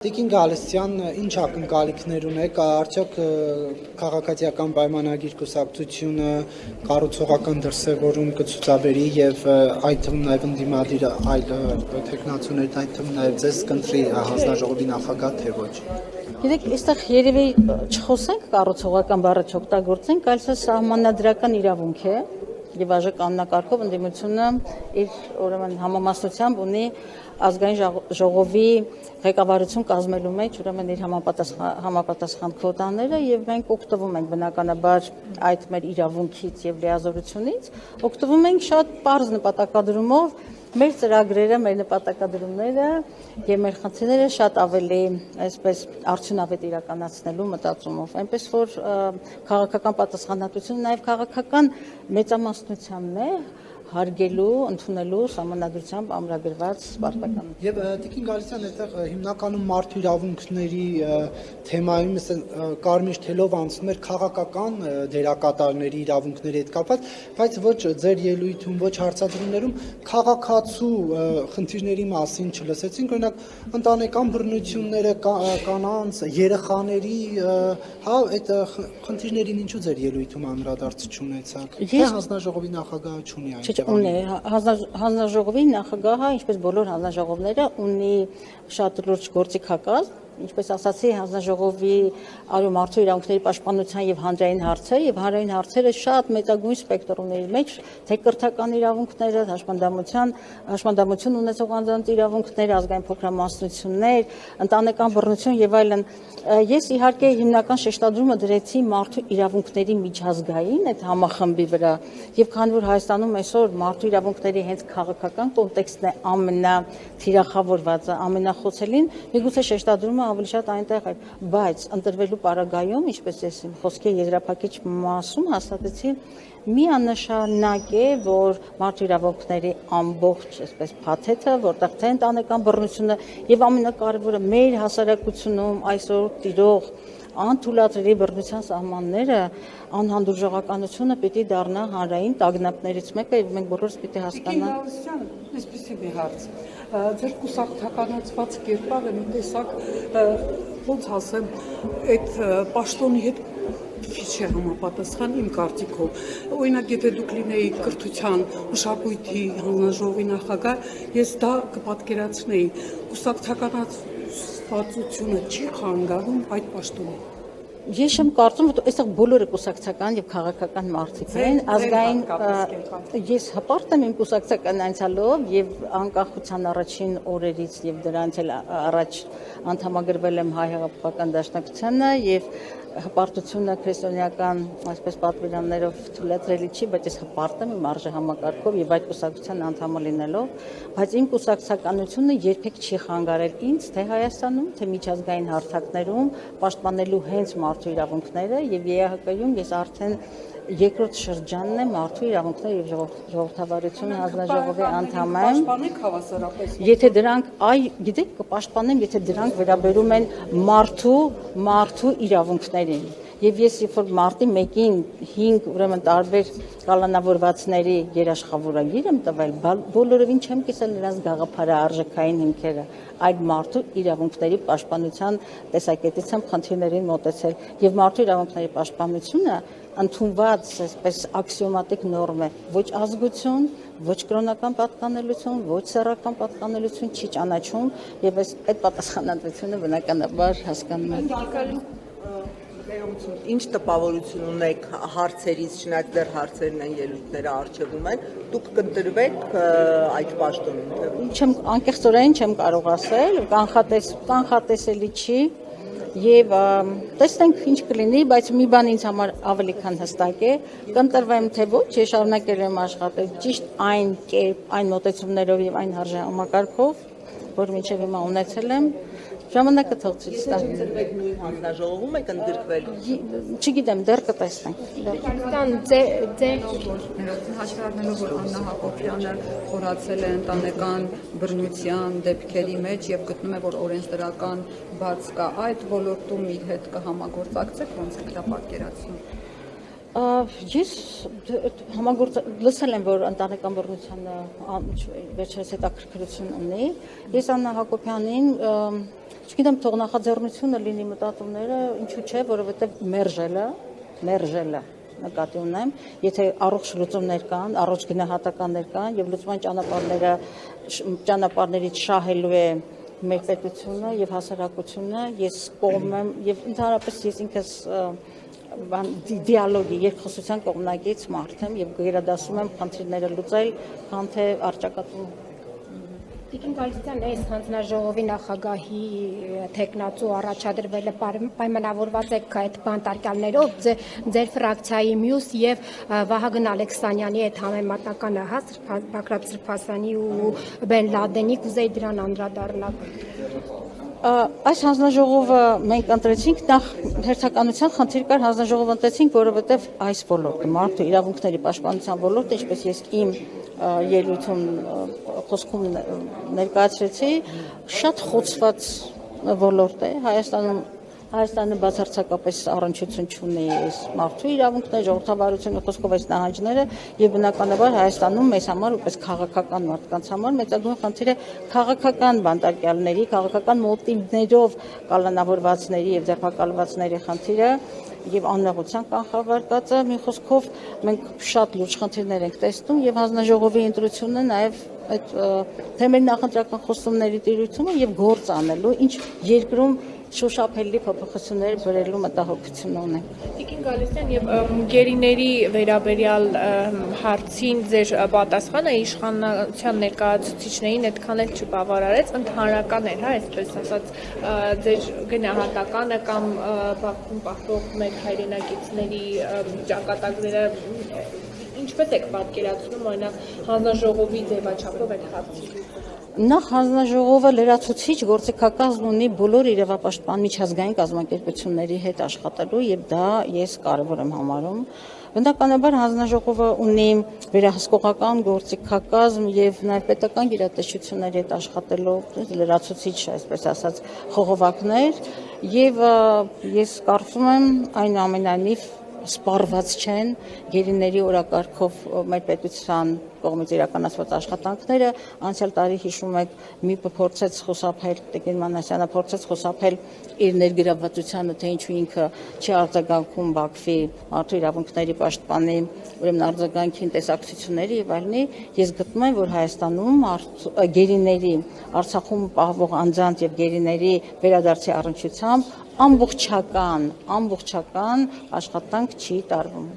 Տիկին Գալստյան, ինչ ակնկալիքներ ունեք, արդյոք քաղաքացիական պայմանագիր կուսակցությունը կառուցողական դրսևորում կցուցաբերի եւ այդ թվում նաեւ ընդդիմադիր այլ տեխնացուներ, այդ թվում նաեւ ձեզ կընտրի հանձնաժողովի նախագահ թե ոչ։ Գիտեք, այստեղ երևի չխոսենք կառուցողական բառը չօգտագործենք, այլ սա սահմանադրական իրավունք է եւ այժմ կանոնակարգով ընդդիմությունը իր ուրեմն համամասնությամբ ունի ազգային ժողովի ղեկավարություն կազմելու մեջ ուրեմն իր համապատասխան քվոտաները եւ մենք օգտվում ենք բնականաբար այդ մեր իրավունքից եւ լիազորությունից, օգտվում ենք շատ պարզ նպատակադրումով մեր ծրագրերը, մեր նպատակադրումները եւ մեր խնդիրները շատ ավելի այսպես արդյունավետ իրականացնելու մտածումով, այնպես որ քաղաքական պատասխանատվությունը նաեւ քաղաքական մեծամասնությանն է հարգելու, ընդունելու սահմանադրությամբ ամրագրված պարտականություն։ Եվ Տիկին Գալստյան, այդտեղ հիմնականում մարդու իրավունքների թեմայում կարմիր թելով անցնում էր քաղաքական դերակատարների իրավունքների հետ կապված, բայց ոչ ձեր ելույթում, ոչ հարցադրումներում քաղաքացու խնդիրների մասին չլսեցինք, օրինակ ընտանեկան բռնությունները, կանանց, երեխաների, հա, այդ խնդիրներին ինչու ձեր ելույթում անդրադարձ չունեցաք։ Թե հանձնաժողովի նախագահը չունի այն։ Ունի հանձնաժողովի նախագահը, ինչպես բոլոր հանձնաժողովները, ունի շատ լուրջ գործիքակազմ, ինչպես ասացի, հանձնաժողովի մարդու իրավունքների պաշտպանության եւ հանրային հարցեր եւ հանրային հարցերը շատ մեծագույն սպեկտր ունի իր մեջ, թե կրթական իրավունքները, հաշմանդամություն ունեցող անձանց իրավունքները, ազգային փոքրամասնություններ, ընտանեկան բռնություն եւ այլն։ Ես իհարկե հիմնական շեշտադրումը դրեցի մարդու իրավունքների միջազգային այդ համախմբի վրա եւ քանի որ Հայաստանում այսօր մարդու իրավունքների հենց քաղաքական կոնտեքստն է ամենաթիրախավորվածը, ամենախոցելին, միգուցե շեշտադրումը ավելի շատ այնտեղ է, բայց ընտրվելու պարագայում, ինչպես ես իմ խոսքի եզրափակիչ մասում հաստատեցի, միանշանակ է, որ մարդու իրավունքների ամբողջ այսպես փաթեթը, որտեղ թե ընտանեկան բռնությունը եւ ամենակարևորը մեր հասարակությունում այսօր տիրող անթույլատրելի բռնության սահմանները անհանդուրժողականությունը պիտի դառնա հանրային տագնապներից մեկը եւ մենք բոլորս պիտի հասկանանք։ Այսպեսի մի հարց։ Ձեր կուսակցականացված կերպարը մի տեսակ ոնց ասեմ, այդ պաշտոնի հետ չի համապատասխան իմ կարծիքով։ Օրինակ, եթե դուք լինեիք կրթության մշակույթի հանձնաժողովի նախագահ, ես դա կպատկերացնեի։ Կուսակցականացվածությունը չի խանգարում այդ պաշտոնին։ Ես չեմ կարծում, որ այստեղ բոլորը կուսակցական եւ քաղաքական մարդիկ են, ազգային ես հպարտ եմ իմ կուսակցական անցյալով եւ անկախության առաջին օրերից եւ դրանից էլ առաջ անդամագրվել եմ Հայ հեղափոխական դաշնակցությանը եւ հպարտությունը քրիստոնեական այսպես պատվիրաններով թույլատրելի չի, բայց ես հպարտ եմ իմ արժե համակարգով եւ այդ կուսակցության անդամը լինելով, բայց իմ կուսակցականությունը երբեք չի խանգարել ինձ թե Հայաստանում, թե միջազգային հարթակներում պաշտպանելու հենց մարդու իրավունքները եւ ԵԱՀԿ-ում ես արդեն երկրորդ շրջանն է մարդու իրավունքներ եւ ժողովրդավարություն հանձնաժողովի անդամ եմ։ Պաշտպանեք հավասարապես։ Եթե դրանք, գիտեք, կպաշտպանեմ, եթե դրանք վերաբերում են մարդու իրավունքներին։ Եվ ես երբ որ մարտի 1-ին 5 ուրեմն տարբեր կալանավորվածների երաշխավորագիր եմ տվել, բոլորովին չեմ կիսել նրանց գաղափարարժեքային հիմքերը, այդ մարդու իրավունքների պաշտպանության տեսակետից եմ խնդիրներին մոտեցել եւ մարդու իրավունքների պաշտպանությունը ընդունված այսպես աքսիոմատիկ նորմ է, ոչ ազգություն, ոչ կրոնական պատկանելություն, ոչ սեռական պատկանելություն չի ճանաչում եւ այդ պատասխանատվությունը բնականաբար հասկանում եմ։ Ինչ տպավորություն ունեք հարցերից, չնայած դեռ հարցերն են, ելույթները առջևում են, դուք կընտրվեք այդ պաշտոնում, թե Չեմ անկեղծորեն չեմ կարող ասել, կանխատեսելի չի եւ տեսնենք ինչ կլինի, բայց մի բան ինձ համար ավելի քան հստակ է, կընտրվեմ թե ոչ, ես շարունակել եմ աշխատել ճիշտ այն կերպ, այն մոտեցումներով եւ այն հարժանամակարգով, որ մինչեւ հիմա ունեցել եմ, ժամանակը թող ցույց տա։ ընտրվեք նույն հանձնաժողովում եք ընդգրկվելու։ Չգիտեմ, դեռ կտեսնենք։ Տիկին ձեր հաշվառնելով, որ Աննա Հակոբյանը խորացել է ընտանեկան բռնության դեպքերի մեջ եւ գտնում է, որ օրենսդրական բաց կա, այդ ոլորտում իր հետ կհամագործակցեք, ոնց եք դա պատկերացնում։ Ես լսել եմ, որ ընտանեկան բռնությանը վերջերս հետաքրքրություն ունի։ Ես Աննա Հակոբյանին Չգիտեմ, թող նախաձեռնությունը լինի մտածումները, ինչու՞ չէ, որովհետև մերժելը նկատի ունեմ, եթե առողջ լուծումներ կան, առողջ գնահատականներ կան եւ լուծման ճանապարհներից շահելու է մեր պետությունը եւ հասարակությունը, ես կողմ եմ եւ ընդհանրապես ես ինքս դիալոգի, երկխոսության կողմնակից մարդ եմ եւ գերադասում եմ խնդիրները լուծել, քան թե առճակատում։ Տիկին Գալստյան, այս հանձնաժողովի նախագահի տեխնացու առաջադրվելը պայմանավորված է այդ բանտարկյալներով, ձեր ֆրակցիայի մյուս եւ Վահագն Ալեքսանյանի հետ համեմատականը Բակրատ Սրբասյանի ու Բեն Լադենի կուզեի դրան անդրադառնալ։ Այս հանձնաժողովը մենք ընտրեցինք նախ հերթականության խնդիր կար հանձնաժողովը ընտրեցինք, որովհետև այս ոլորտը մարդու իրավունքների պաշտպանության ոլորտը, ինչպես ես իմ ելույթում խոսքում ներկայացրեցի, շատ խոցված ոլորտ է Հայաստանը բացարձակապես առնչություն չունի այս մարդու իրավունքների, ժողովրդավարությունը խոսքով այս նահանջները եւ բնականաբար Հայաստանում մեզ համար որպես քաղաքական մարդկանց համար մեծագույն խնդիր է քաղաքական բանտարկյալների, քաղաքական մոտիվներով կալանավորվածների եւ ձերբակալվածների խնդիրը եւ անմեղության կանխավարկածը մի խոսքով մենք շատ լուրջ խնդիրներ ենք տեսնում եւ հանձնաժողովի ընտրությունը նաեւ այդ թեմերի նախընտրական խոստումների տիրությունը եւ գործ անելու ինչ երկրում շոշափելի փոփոխություններ բերելու մտահոգություն ունենք։ Տիկին Գալստյան, եւ գերիների վերաբերյալ հարցին ձեր պատասխանը իշխանության ներկայացուցիչներին այդքան էլ չբավարարեց, ընդհանրական էր, հա, այսպես ասած, ձեր գնահատականը կամ Բաքվում պահվող մեր հայրենակիցների ճակատագրերը ինչպես եք պատկերացնում օրինակ հանձնաժողովի ձևաչափով այդ հարցը։ Նախ հանձնաժողովը լրացուցիչ գործիքակազմ ունի բոլոր իրավապաշտպան միջազգային կազմակերպությունների հետ աշխատելու եւ դա ես կարեւոր եմ համարում։ Բնականաբար հանձնաժողովը ունի վերահսկողական գործիքակազմ եւ նաեւ պետական գերատեսչությունների հետ աշխատելու լրացուցիչ, այսպես ասած, խողովակներ եւ ես կարծում եմ այնուամենայնիվ սպառված չեն գերիների օրակարգով մեր պետության կողմից իրականացված աշխատանքները անցյալ տարի հիշում եք մի փորձեց խուսափել Տիկին Մանասյանը փորձեց խուսափել իր ներգրավվածությանը թե ինչու ինքը չի արձագանքում Բաքվի մարդու իրավունքների պաշտպանի ուրեմն արձագանքին տեսակցությունների եւ այլնի ես գտնում եմ որ Հայաստանում գերիների Արցախում պահվող անձանց եւ գերիների վերադարձի առնչությամբ ամբողջական աշխատանք չի տարվում